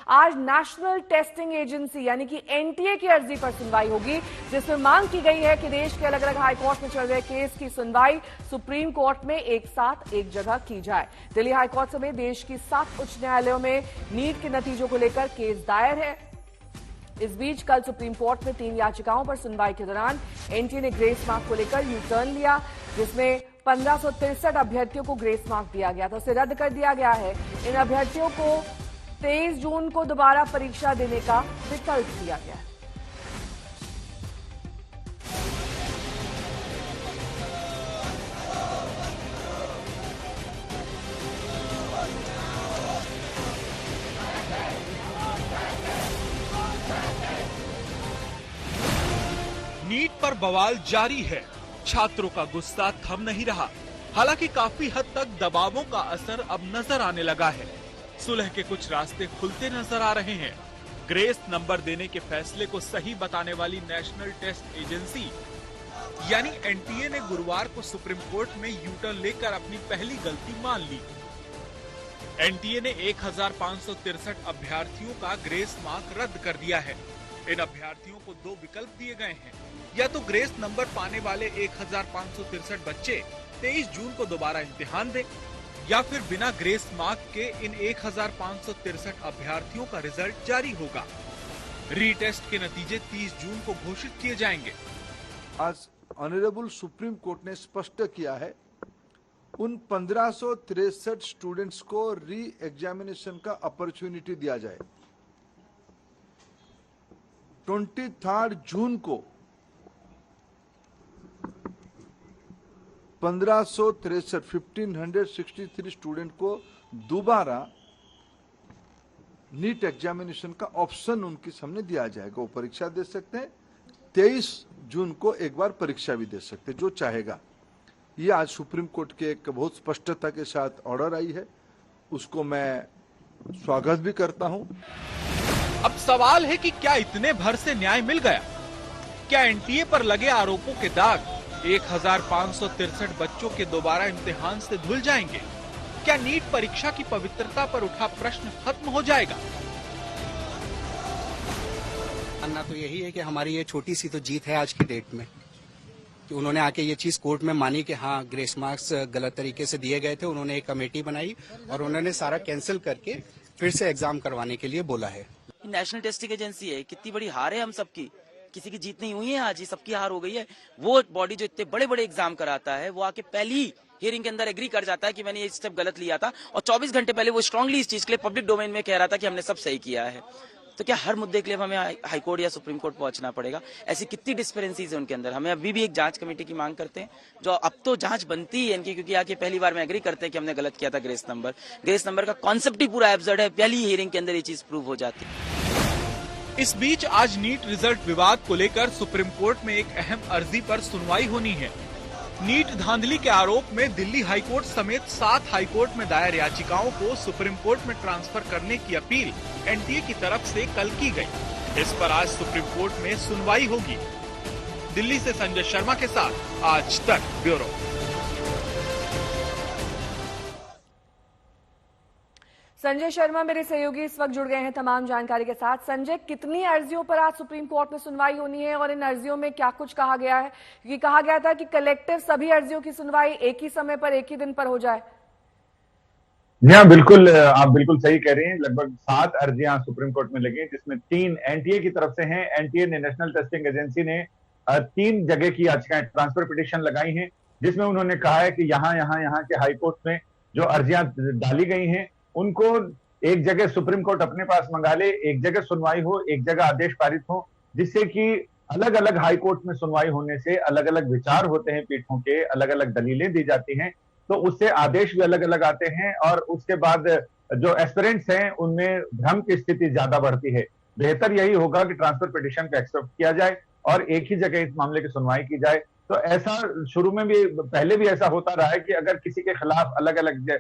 आज national testing agency यानी कि एनटीए की अर्जी पर सुनवाई होगी, जिसमें मांग की गई है कि देश के अलग अलग हाईकोर्ट में चल रहे केस की सुनवाई सुप्रीम कोर्ट में एक साथ एक जगह की जाए। दिल्ली हाईकोर्ट समेत देश की 7 उच्च न्यायालयों में नीट के नतीजों को लेकर केस दायर है। इस बीच कल सुप्रीम कोर्ट में 3 याचिकाओं पर सुनवाई के दौरान एनटीए ने ग्रेस मार्क को लेकर यू टर्न लिया, जिसमें 1563 अभ्यर्थियों को ग्रेस मार्क दिया गया था, उसे रद्द कर दिया गया है। इन अभ्यर्थियों को 23 जून को दोबारा परीक्षा देने का विकल्प दिया गया है। नीट पर बवाल जारी है, छात्रों का गुस्सा थम नहीं रहा। हालांकि काफी हद तक दबावों का असर अब नजर आने लगा है। सुलह के कुछ रास्ते खुलते नजर आ रहे हैं। ग्रेस नंबर देने के फैसले को सही बताने वाली नेशनल टेस्ट एजेंसी यानी एनटीए ने गुरुवार को सुप्रीम कोर्ट में यू टर्न लेकर अपनी पहली गलती मान ली। एनटीए ने 1563 अभ्यर्थियों का ग्रेस मार्क रद्द कर दिया है। इन अभ्यर्थियों को 2 विकल्प दिए गए हैं, या तो ग्रेस नंबर पाने वाले 1563 बच्चे 23 जून को दोबारा इम्तिहान दें, या फिर बिना ग्रेस मार्क के इन 1563 अभ्यर्थियों का रिजल्ट जारी होगा। रीटेस्ट के नतीजे 30 जून को घोषित किए जाएंगे। आज ऑनरेबल सुप्रीम कोर्ट ने स्पष्ट किया है, उन 1563 स्टूडेंट्स को री एग्जामिनेशन का अपॉर्चुनिटी दिया जाए। 23 जून को 1563 स्टूडेंट को दोबारा नीट एग्जामिनेशन का ऑप्शन उनके सामने दिया जाएगा। वो परीक्षा दे सकते हैं, 23 जून को एक बार परीक्षा भी दे सकते हैं, जो चाहेगा। ये आज सुप्रीम कोर्ट के एक बहुत स्पष्टता के साथ ऑर्डर आई है, उसको मैं स्वागत भी करता हूं। अब सवाल है कि क्या इतने भर से न्याय मिल गया? क्या एनटीए पर लगे आरोपों के दाग 1563 बच्चों के दोबारा इम्तिहान से धुल जाएंगे? क्या नीट परीक्षा की पवित्रता पर उठा प्रश्न खत्म हो जाएगा? मानना तो यही है कि हमारी ये छोटी सी तो जीत है आज की डेट में, कि उन्होंने आके ये चीज कोर्ट में मानी कि हाँ ग्रेस मार्क्स गलत तरीके से दिए गए थे। उन्होंने एक कमेटी बनाई और उन्होंने सारा कैंसिल करके फिर से एग्जाम करवाने के लिए बोला है। नेशनल टेस्टिंग एजेंसी है, कितनी बड़ी हार है हम सबकी। किसी की जीत नहीं हुई है, आज ही सबकी हार हो गई है। वो बॉडी जो इतने बड़े बड़े एग्जाम कराता है, वो आके पहली हियरिंग के अंदर एग्री कर जाता है कि मैंने ये स्टेप गलत लिया था, और 24 घंटे पहले वो स्ट्रांगली इस चीज के लिए पब्लिक डोमेन में कह रहा था कि हमने सब सही किया है। तो क्या हर मुद्दे के लिए हमें हाईकोर्ट या सुप्रीम कोर्ट पहुंचना पड़ेगा? ऐसी कितनी डिस्पेरेंसीज है उनके अंदर। हमें अभी भी एक जांच कमेटी की मांग करते हैं, जो अब तो जांच बनती है इनकी, क्योंकि आके पहली बार में एग्री करते हैं कि हमने गलत किया था। ग्रेस नंबर का कॉन्सेप्ट ही पूरा एब्सर्ड है। पहली हियरिंग के अंदर ये चीज प्रूव हो जाती है। इस बीच आज नीट रिजल्ट विवाद को लेकर सुप्रीम कोर्ट में एक अहम अर्जी पर सुनवाई होनी है। नीट धांधली के आरोप में दिल्ली हाईकोर्ट समेत 7 हाईकोर्ट में दायर याचिकाओं को सुप्रीम कोर्ट में ट्रांसफर करने की अपील एनटीए की तरफ से कल की गई। इस पर आज सुप्रीम कोर्ट में सुनवाई होगी। दिल्ली से संजय शर्मा के साथ आज तक ब्यूरो। संजय शर्मा मेरे सहयोगी इस वक्त जुड़ गए हैं तमाम जानकारी के साथ। संजय, कितनी अर्जियों पर आज सुप्रीम कोर्ट में सुनवाई होनी है और इन अर्जियों में क्या कुछ कहा गया है? क्योंकि कहा गया था कि कलेक्टिव सभी अर्जियों की सुनवाई एक ही समय पर, एक ही दिन पर हो जाए। जी हाँ, बिल्कुल, आप बिल्कुल सही कह रही हैं। लगभग 7 अर्जियां सुप्रीम कोर्ट में लगी, जिसमें 3 एनटीए की तरफ से हैं। एनटीए ने, नेशनल टेस्टिंग एजेंसी ने 3 जगह की याचिकाएं, ट्रांसफर पिटीशन लगाई हैं, जिसमें उन्होंने कहा है कि यहाँ के हाईकोर्ट में जो अर्जियां डाली गई हैं उनको एक जगह सुप्रीम कोर्ट अपने पास मंगा ले, एक जगह सुनवाई हो, एक जगह आदेश पारित हो, जिससे कि अलग अलग हाई कोर्ट में सुनवाई होने से अलग अलग विचार होते हैं, पीठों के अलग अलग दलीलें दी जाती हैं, तो उससे आदेश भी अलग अलग आते हैं और उसके बाद जो एस्पिरेंट्स हैं उनमें भ्रम की स्थिति ज्यादा बढ़ती है। बेहतर यही होगा कि ट्रांसफर पिटीशन को एक्सेप्ट किया जाए और एक ही जगह इस मामले की सुनवाई की जाए। तो ऐसा शुरू में भी, पहले भी ऐसा होता रहा है कि अगर किसी के खिलाफ अलग अलग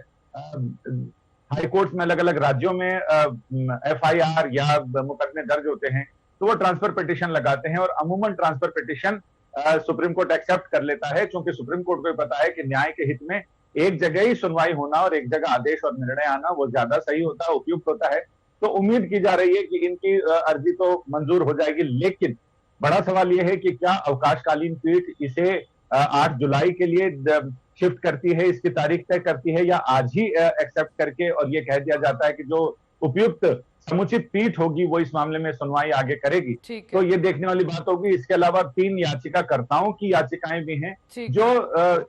हाई कोर्ट में, अलग अलग राज्यों में एफआईआर या मुकदमे दर्ज होते हैं तो वो ट्रांसफर पिटीशन लगाते हैं और अमूमन transfer petition supreme court accept कर लेता है, क्योंकि सुप्रीम कोर्ट को पता है कि न्याय के हित में एक जगह ही सुनवाई होना और एक जगह आदेश और निर्णय आना वो ज्यादा सही होता है, उपयुक्त होता है। तो उम्मीद की जा रही है कि इनकी अर्जी तो मंजूर हो जाएगी। लेकिन बड़ा सवाल यह है कि क्या अवकाशकालीन पीठ इसे 8 जुलाई के लिए शिफ्ट करती है, इसकी तारीख तय करती है, या आज ही एक्सेप्ट करके और ये कह दिया जाता है कि जो उपयुक्त समुचित पीठ होगी वो इस मामले में सुनवाई आगे करेगी। तो ये देखने वाली बात होगी। इसके अलावा 3 याचिकाकर्ताओं की याचिकाएं भी हैं जो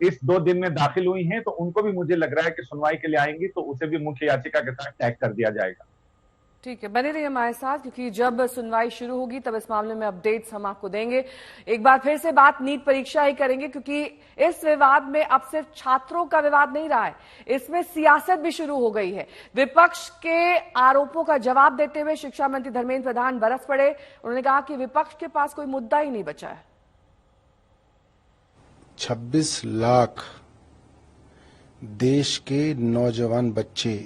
इस 2 दिन में दाखिल हुई हैं, तो उनको भी मुझे लग रहा है कि सुनवाई के लिए आएंगी, तो उसे भी मुख्य याचिका के साथ टैग कर दिया जाएगा। ठीक है, बने रहिए हमारे साथ, क्योंकि जब सुनवाई शुरू होगी तब इस मामले में अपडेट्स हम आपको देंगे। एक बार फिर से बात नीट परीक्षा ही करेंगे, क्योंकि इस विवाद में अब सिर्फ छात्रों का विवाद नहीं रहा है, इसमें सियासत भी शुरू हो गई है। विपक्ष के आरोपों का जवाब देते हुए शिक्षा मंत्री धर्मेंद्र प्रधान बरस पड़े। उन्होंने कहा कि विपक्ष के पास कोई मुद्दा ही नहीं बचा है। 26 लाख देश के नौजवान बच्चे,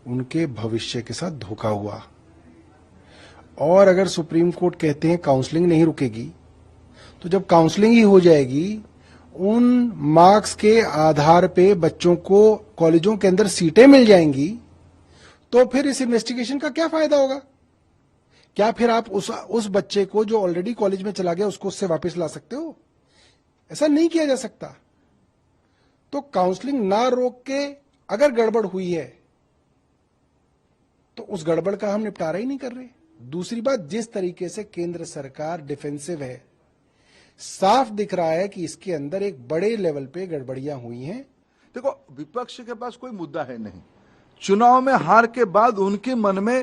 उनके भविष्य के साथ धोखा हुआ। और अगर सुप्रीम कोर्ट कहते हैं काउंसलिंग नहीं रुकेगी, तो जब काउंसलिंग ही हो जाएगी, उन मार्क्स के आधार पे बच्चों को कॉलेजों के अंदर सीटें मिल जाएंगी, तो फिर इस इन्वेस्टिगेशन का क्या फायदा होगा? क्या फिर आप उस बच्चे को जो ऑलरेडी कॉलेज में चला गया उसको उससे वापस ला सकते हो? ऐसा नहीं किया जा सकता। तो काउंसलिंग ना रोक के अगर गड़बड़ हुई है तो उस गड़बड़ का हम निपटारा ही नहीं कर रहे। दूसरी बात, जिस तरीके से केंद्र सरकार डिफेंसिव है, साफ दिख रहा है कि इसके अंदर एक बड़े लेवल पे गड़बड़ियां हुई हैं। देखो, विपक्ष के पास कोई मुद्दा है नहीं। चुनाव में हार के बाद उनके मन में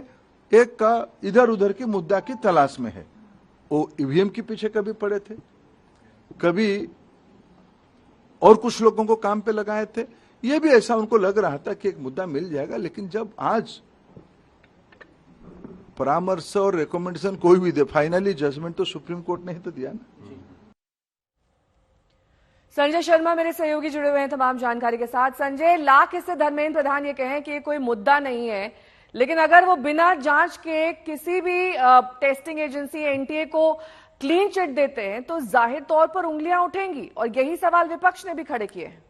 एक इधर उधर की मुद्दा की तलाश में है। वो ईवीएम के पीछे कभी पड़े थे, कभी और कुछ लोगों को काम पे लगाए थे। ये भी ऐसा उनको लग रहा था कि एक मुद्दा मिल जाएगा, लेकिन जब आज परामर्श और रिकमेंडेशन कोई भी दे, फाइनली जजमेंट तो सुप्रीम कोर्ट ने ही तो दिया ना। संजय शर्मा मेरे सहयोगी जुड़े हुए हैं तमाम जानकारी के साथ। संजय, लाख इससे धर्मेंद्र प्रधान ये कहें कि ये कोई मुद्दा नहीं है, लेकिन अगर वो बिना जांच के किसी भी टेस्टिंग एजेंसी एनटीए को क्लीन चिट देते हैं तो जाहिर तौर पर उंगलियां उठेंगी, और यही सवाल विपक्ष ने भी खड़े किए हैं।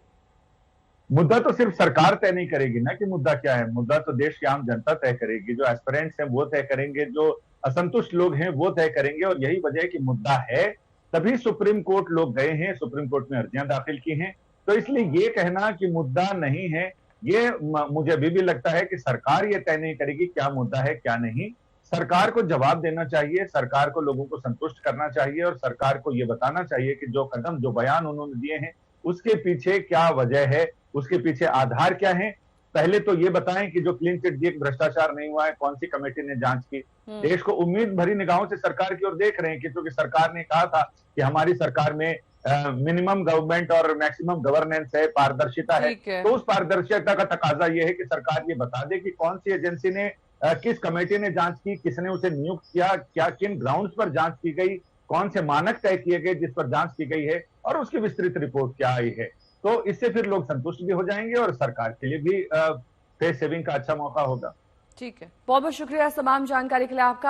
मुद्दा तो सिर्फ सरकार तय नहीं करेगी ना कि मुद्दा क्या है। मुद्दा तो देश की आम जनता तय करेगी, जो एस्पिरेंट्स हैं वो तय करेंगे, जो असंतुष्ट लोग हैं वो तय करेंगे। और यही वजह है कि मुद्दा है, तभी सुप्रीम कोर्ट लोग गए हैं, सुप्रीम कोर्ट में अर्जियां दाखिल की हैं। तो इसलिए ये कहना कि मुद्दा नहीं है, ये मुझे अभी भी लगता है कि सरकार ये तय नहीं करेगी क्या मुद्दा है क्या नहीं। सरकार को जवाब देना चाहिए, सरकार को लोगों को संतुष्ट करना चाहिए, और सरकार को ये बताना चाहिए कि जो कदम, जो बयान उन्होंने दिए हैं उसके पीछे क्या वजह है, उसके पीछे आधार क्या है। पहले तो ये बताएं कि जो क्लीन चिट दी, भ्रष्टाचार नहीं हुआ है, कौन सी कमेटी ने जांच की। देश को उम्मीद भरी निगाहों से सरकार की ओर देख रहे हैं, क्योंकि सरकार ने कहा था कि हमारी सरकार में मिनिमम गवर्नमेंट और मैक्सिमम गवर्नेंस है, पारदर्शिता है। तो उस पारदर्शिता का तकाजा यह है कि सरकार ये बता दे कि कौन सी एजेंसी ने, किस कमेटी ने जांच की, किसने उसे नियुक्त किया, क्या किन ग्राउंड्स पर जांच की गई, कौन से मानक तय किए गए जिस पर जांच की गई है, और उसकी विस्तृत रिपोर्ट क्या आई है। तो इससे फिर लोग संतुष्ट भी हो जाएंगे और सरकार के लिए भी फेस सेविंग का अच्छा मौका होगा। ठीक है, बहुत बहुत शुक्रिया तमाम जानकारी के लिए आपका।